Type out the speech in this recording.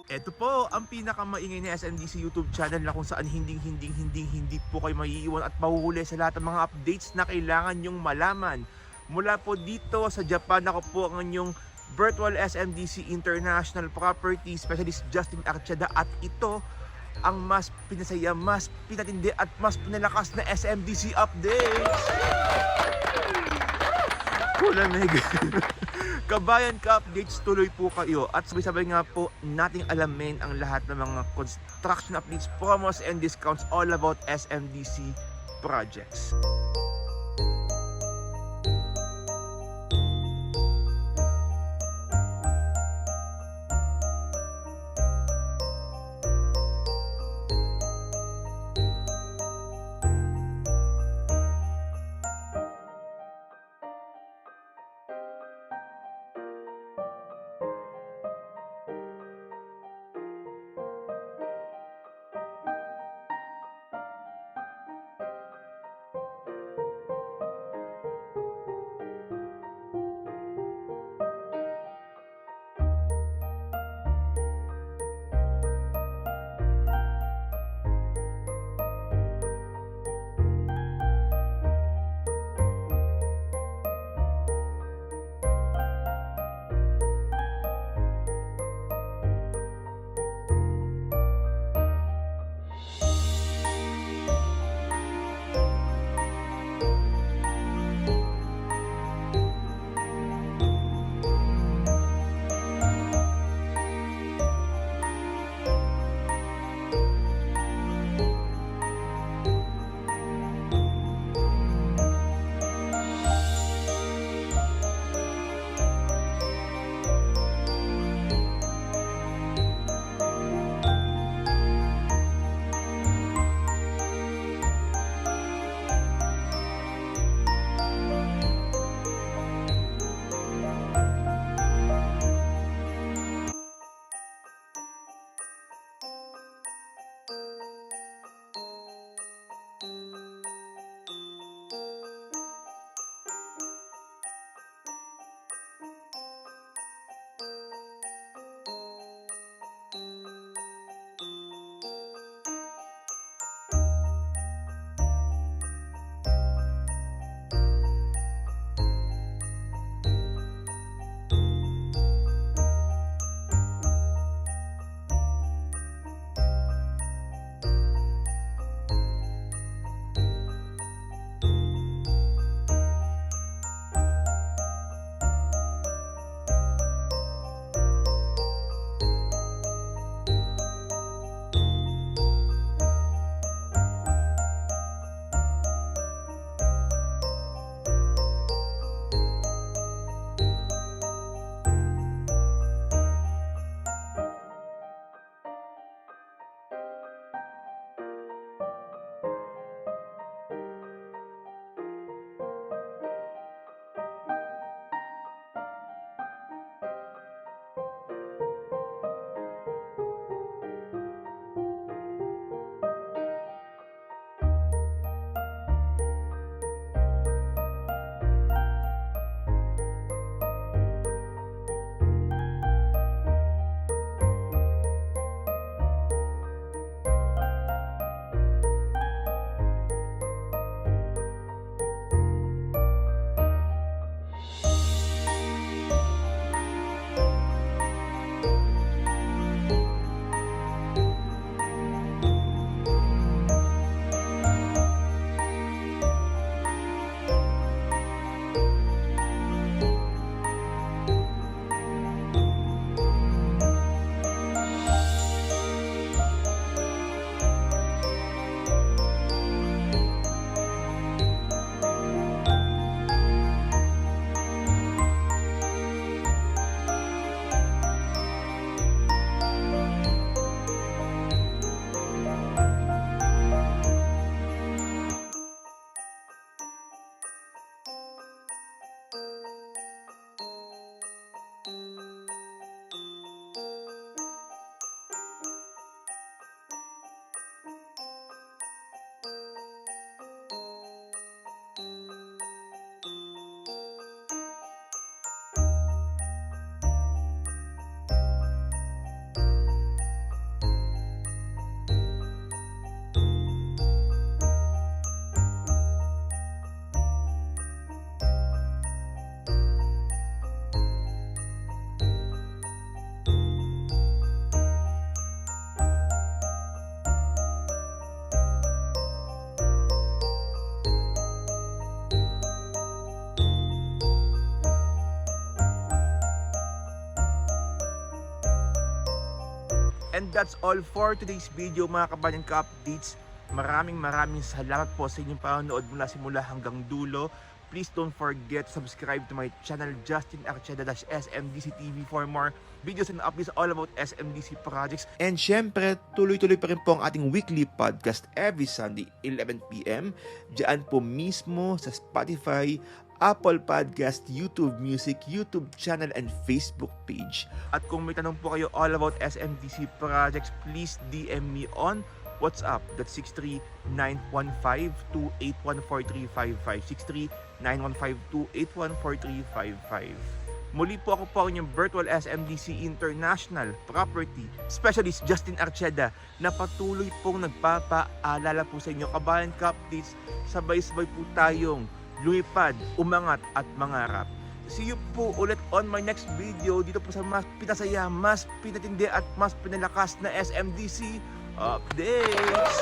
Ito po ang pinakamaingay na SMDC YouTube channel na kung saan hindi po kayo maiiwan at mahuhuli sa lahat ng mga updates na kailangan nyong malaman. Mula po dito sa Japan, ako po ang inyong virtual SMDC International Property Specialist Justin Archada, at ito ang mas pinasaya, mas pinatindi at mas pinalakas na SMDC updates. Kulamig. Kabayan Ka updates, tuloy po kayo at sabay-sabay nga po nating alamin ang lahat ng mga construction updates, promos and discounts all about SMDC projects. And that's all for today's video mga kabayan ka-updates. Maraming salamat po sa inyong panonood mula simula hanggang dulo. Please don't forget to subscribe to my channel Justin Archeda-SMDC TV for more videos and updates all about SMDC projects. And syempre, tuloy-tuloy pa rin po ang ating weekly podcast every Sunday 11 PM. Diyan po mismo sa Spotify, Apple Podcast, YouTube Music, YouTube channel, and Facebook page. At kung may tanong po kayo all about SMDC projects, please DM me on WhatsApp. That's 6391528143555. 6391528143555. Muli po ako po ang inyong virtual SMDC International Property Specialist Justin Archeda na patuloy pong nagpapaalala po sa inyo kabayan ka-updates, sabay-sabay po tayong lumipad, umangat at mangarap. See you po ulit on my next video dito po sa mas pinasaya, mas pinatindi at mas pinalakas na SMDC updates.